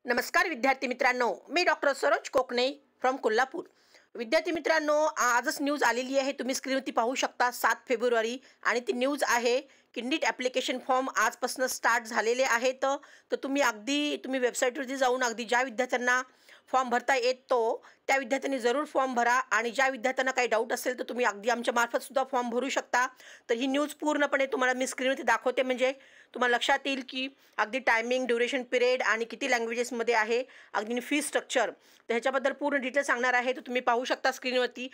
नमस्कार विद्यार्थी मित्रांनो, मी डॉक्टर सरोज कोकणे फ्रॉम कोल्हापूर। विद्यार्थी मित्रांनो, आजच न्यूज आलेली आहे, तुम्ही स्क्रीनवरती पाहू शकता 7 फेब्रुवारी। आणि ती न्यूज आहे की नीट ॲप्लिकेशन फॉर्म आजपासून स्टार्ट झालेले आहेत। तर तुम्ही वेबसाईटवरती जाऊन अगदी ज्या विद्यार्थ्यांना फॉर्म भरता येतो त्या विद्यार्थ्यांनी जरूर फॉर्म भरा, आणि ज्या विद्यार्थ्यांना काही डाऊट असेल तर तुम्ही अगदी आमच्या मार्फत सुद्धा फॉर्म भरू शकता। तर ही न्यूज पूर्णपणे तुम्हाला मी स्क्रीनवरती दाखवते, म्हणजे तुम्हाला लक्षात येईल की अगदी टायमिंग, ड्युरेशन पिरियड आणि किती लँग्वेजेसमध्ये आहे, अगदी फी स्ट्रक्चर, तर ह्याच्याबद्दल पूर्ण डिटेल सांगणार आहे। तर तुम्ही पाहू शकता स्क्रीनवरती।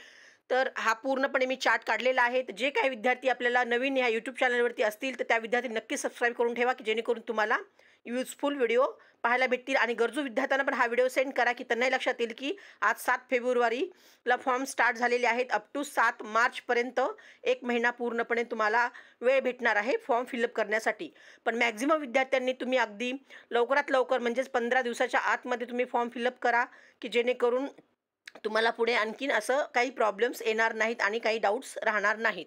तर हा पूर्णपणे मी चार्ट काढलेला आहे। तर जे काही विद्यार्थी आपल्याला नवीन ह्या यूट्यूब चॅनलवरती असतील तर त्या विद्यार्थी नक्की सबस्क्राईब करून ठेवा, की जेणेकरून तुम्हाला यूजफुल व्हिडिओ पाहायला भेटतील। आणि गरजू विद्यार्थ्यांना पण हा व्हिडिओ सेंड करा, की त्यांनाही लक्षात येईल की आज 7 फेब्रुवारीला फॉर्म स्टार्ट झालेले आहेत। अप टू 7 मार्चपर्यंत 1 महिना पूर्णपणे तुम्हाला वेळ भेटणार आहे फॉर्म फिलअप करण्यासाठी। पण मॅक्झिमम विद्यार्थ्यांनी तुम्ही अगदी लवकरात लवकर म्हणजेच 15 दिवसाच्या आतमध्ये तुम्ही फॉर्म फिलअप करा, की जेणेकरून तुम्हाला पुढे आणखीन असं काही प्रॉब्लेम्स येणार नाहीत आणि काही डाऊट्स राहणार नाहीत।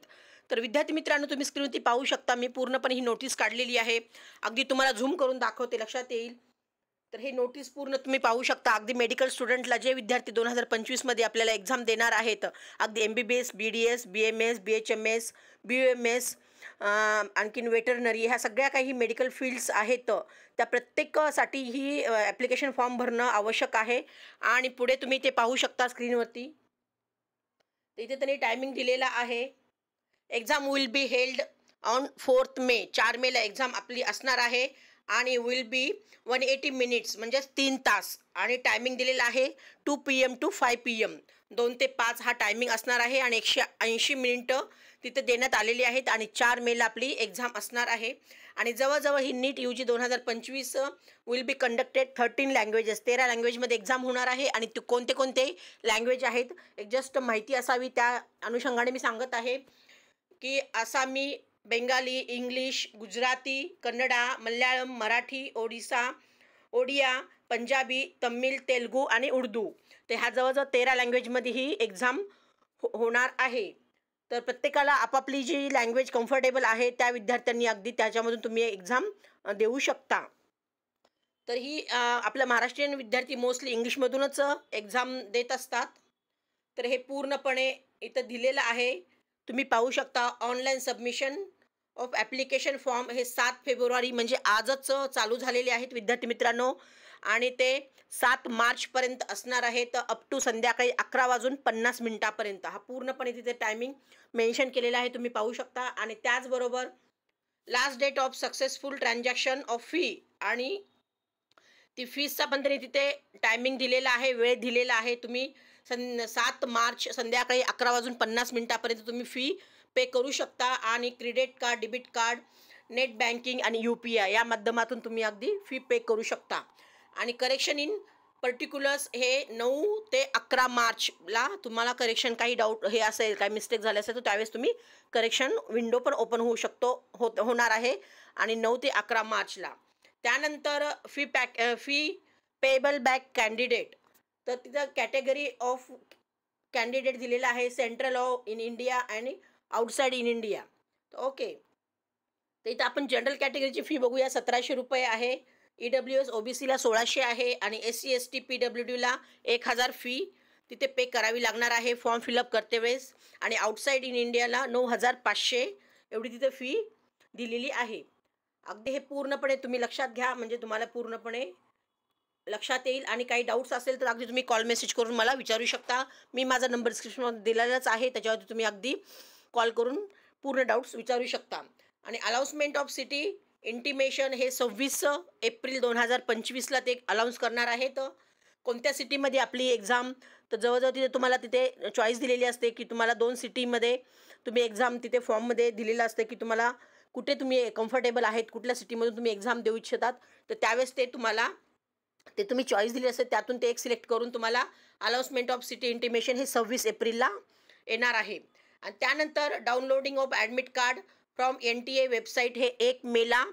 तर विद्यार्थी मित्रांनो, तुम्ही स्क्रीनवरती पाहू शकता, मी पूर्णपणे ही नोटीस काढलेली आहे। अगदी तुम्हाला झूम करून दाखवते, लक्षात येईल। तर हे नोटीस पूर्ण तुम्ही पाहू शकता। अगदी मेडिकल स्टुडंटला जे विद्यार्थी 2025 मध्ये आपल्याला एक्झाम देणार आहेत, अगदी MBBS, BDS, BMS, BHMS, BUMS, आणखीन वेटरनरी, ह्या सगळ्या काही मेडिकल फील्ड्स आहेत, त्या प्रत्येकासाठी ही ॲप्लिकेशन फॉर्म भरणं आवश्यक आहे। आणि पुढे तुम्ही ते पाहू शकता स्क्रीनवरती। तर इथे त्यांनी टायमिंग दिलेला आहे। Exam will be held on 4 मे, 4 मेला एक्झाम आपली असणार आहे। आणि विल बी 180 मिनिट्स म्हणजेच 3 तास, आणि टायमिंग दिलेला आहे 2 PM to 5 PM, 2 ते 5 हा टायमिंग असणार आहे। आणि 180 मिनिटं तिथे देण्यात आलेली आहेत। आणि 4 मेला आपली एक्झाम असणार आहे। आणि जवळजवळ ही नीट UG 2025 will be conducted 13 languages, 13 लँग्वेजमध्ये एक्झाम होणार आहे। आणि ते कोणते कोणते लँग्वेज आहेत एक जस्ट माहिती असावी त्या अनुषंगाने मी सांगत आहे, की आसामी, बेंगाली, इंग्लिश, गुजराती, कन्नडा, मल्याळम, मराठी, ओडिया, पंजाबी, तमिळ, तेलुगू आणि उर्दू, तर ह्या जवळजवळ 13 लँग्वेजमध्ये ही एक्झाम होणार आहे। तर प्रत्येकाला आपापली जी लँग्वेज कम्फर्टेबल आहे त्या विद्यार्थ्यांनी अगदी त्याच्यामधून तुम्ही एक्झाम देऊ शकता। तर ही आपल्या महाराष्ट्रीयन विद्यार्थी मोस्टली इंग्लिशमधूनच एक्झाम देत असतात। तर हे पूर्णपणे इथं दिलेलं आहे, तुम्ही पाहू शकता। Online submission of application form हे 7 फेब्रुवारी म्हणजे आजच चालू झालेले आहेत विद्यार्थी मित्रांनो, आणि ते 7 मार्चपर्यंत असणार आहे। तर अप टू संध्याकाळी 11:50 हा पूर्णपणे तिथे टायमिंग मेन्शन केलेला आहे, तुम्ही पाहू शकता। आणि त्याचबरोबर last date of successful transaction of fee, आणि ती फीसचा पण त्यांनी तिथे टायमिंग दिलेला आहे, वेळ दिलेला आहे। तुम्ही 7 मार्च संध्याकाळी 11:50 तुम्ही फी पे करू शकता। आणि credit card, debit card, net banking आणि UPI या माध्यमातून तुम्ही अगदी फी पे करू शकता। आणि करेक्शन इन पर्टिक्युलर्स हे 9 ते 11 मार्चला तुम्हाला करेक्शन काही डाऊट हे असेल, काही मिस्टेक झाले असेल तर त्यावेळेस तुम्ही करेक्शन विंडो पण ओपन होऊ होणार आहे, आणि 9 ते 11 मार्चला। त्यानंतर फी पेएबल बॅक कॅन्डिडेट, तर तिथं कॅटेगरी ऑफ कॅन्डिडेट दिलेला आहे, सेंट्रल इन इंडिया आणि आउटसाइड इन इंडिया। ओके, तर इथं आपण जनरल कॅटेगरीची फी बघूया, 1700 रुपये आहे। EWS OBCला 1600 आहे, आणि SC ST PWDला 1000 फी तिथे पे करावी लागणार आहे फॉर्म फिलअप करते वेळेस। आणि आउटसाइड इन इंडियाला 9500 एवढी तिथे फी दिलेली आहे। अगदी हे पूर्णपणे तुम्ही लक्षात घ्या, म्हणजे तुम्हाला पूर्णपणे लक्षात येईल। आणि काही डाऊट्स असेल तर अगदी तुम्ही कॉल मेसेज करून मला विचारू शकता। मी माझा नंबर डिस्क्रिप्शनमध्ये दिलेलाच आहे, त्याच्यावरती तुम्ही अगदी कॉल करून पूर्ण डाऊट्स विचारू शकता। आणि अनाउन्समेंट ऑफ सिटी इंटिमेशन हे 26 एप्रिल 2025ला ते अनाऊन्स करणार आहेत, कोणत्या सिटीमध्ये आपली एक्झाम। तर जवळजवळ तिथे तुम्हाला तिथे चॉईस दिलेली असते, की तुम्हाला 2 सिटीमध्ये तुम्ही एक्झाम तिथे फॉर्ममध्ये दिलेलं असते, की तुम्हाला कुठे तुम्ही कम्फर्टेबल आहेत, कुठल्या सिटीमधून तुम्ही एक्झाम देऊ इच्छितात। तर त्यावेळेस ते तुम्ही चॉईस दिली असेल, त्यातून ते एक सिलेक्ट करून तुम्हाला अनाउन्समेंट ऑफ सिटी इंटिमेशन हे 26 एप्रिलला येणार आहे। आणि त्यानंतर downloading of admit card from NTA website हे 1 मेला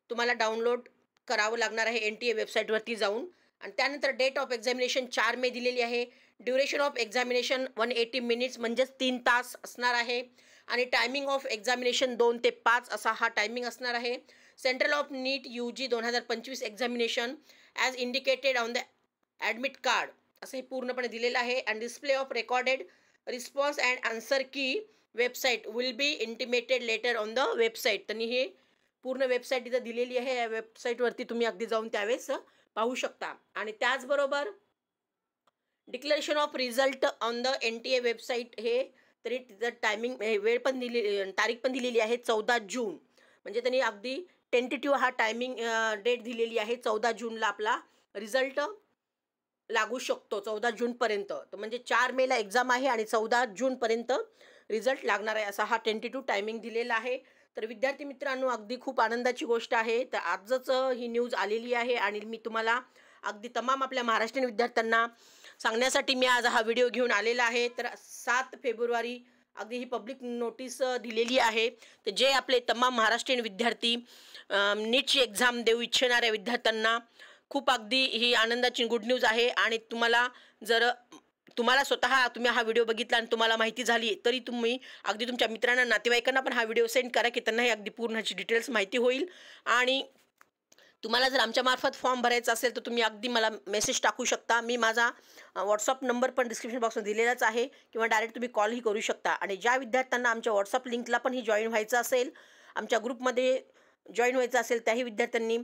तुम्हाला डाउनलोड करावं लागणार आहे NTA वेबसाईटवरती जाऊन। आणि त्यानंतर डेट ऑफ एक्झामिनेशन 4 मे दिलेली आहे। ड्युरेशन ऑफ एक्झामिनेशन 180 मिनिट्स म्हणजेच 3 तास असणार आहे। आणि टायमिंग ऑफ एक्झामिनेशन 2 ते 5 असा हा टायमिंग असणार आहे। Central of NEET UG 2025 examination as indicated on the admit card असं हे पूर्णपणे दिलेलं आहे. And display of recorded response and answer key website will be intimated later on the website. त्यांनी हे पूर्ण वेबसाईट इथं दिलेली आहे. या वेबसाईटवरती तुम्ही अगदी जाऊन त्यावेळेस पाहू शकता. आणि त्याचबरोबर declaration of result on the NTA website हे तरी तिथं टायमिंग वेळ पण दिली, तारीख पण दिलेली आहे 14 जून. म्हणजे त्यांनी अगदी टेंटेटिव्ह हा टायमिंग डेट दिलेली आहे. 14 जूनला आपला रिझल्ट लागू शकतो 14 जूनपर्यंत. तर म्हणजे 4 मेला एक्झाम आहे आणि 14 जूनपर्यंत रिझल्ट लागणार आहे असा हा टेंटेटिव्ह टायमिंग दिलेला आहे. तर विद्यार्थी मित्रांनो अगदी खूप आनंदाची गोष्ट आहे. तर आजच ही न्यूज आलेली आहे आणि मी तुम्हाला अगदी तमाम आपल्या महाराष्ट्रीयन विद्यार्थ्यांना सांगण्यासाठी मी आज हा व्हिडिओ घेऊन आलेला आहे. तर 7 फेब्रुवारी अगदी ही पब्लिक नोटीस दिलेली आहे. तर जे आपले तमाम महाराष्ट्रीयन विद्यार्थी नीटची एक्झाम देऊ इच्छिणाऱ्या विद्यार्थ्यांना खूप अगदी ही आनंदाची गुड न्यूज आहे. आणि तुम्हाला स्वतः तुम्ही हा व्हिडिओ बघितला आणि तुम्हाला माहिती झाली तरी तुम्ही अगदी तुमच्या मित्रांना नातेवाईकांना पण हा व्हिडिओ सेंड करा की त्यांनाही अगदी पूर्ण ह्याची डिटेल्स माहिती होईल. आणि तुम्हाला जर आमच्यामार्फत फॉर्म भरायचा असेल तर तुम्ही अगदी मला मेसेज टाकू शकता. मी माझा व्हॉट्सअप नंबर पण डिस्क्रिप्शन बॉक्समध्ये दिलेलाच आहे किंवा डायरेक्ट तुम्ही कॉलही करू शकता. आणि ज्या विद्यार्थ्यांना आमच्या व्हॉट्सअप लिंकला पण ही जॉईन व्हायचं असेल, आमच्या ग्रुपमध्ये जॉईन व्हायचं असेल, त्याही विद्यार्थ्यांनी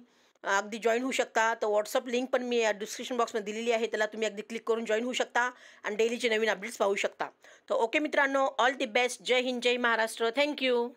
अगदी जॉईन होऊ शकता. तर व्हॉट्सअप लिंक पण मी डिस्क्रिप्शन बॉक्समध्ये दिलेली आहे, त्याला तुम्ही अगदी क्लिक करून जॉईन होऊ शकता आणि डेलीचे नवीन अपडेट्स पाहू शकता. तर ओके मित्रांनो, ऑल दी बेस्ट. जय हिंद, जय महाराष्ट्र. थँक्यू.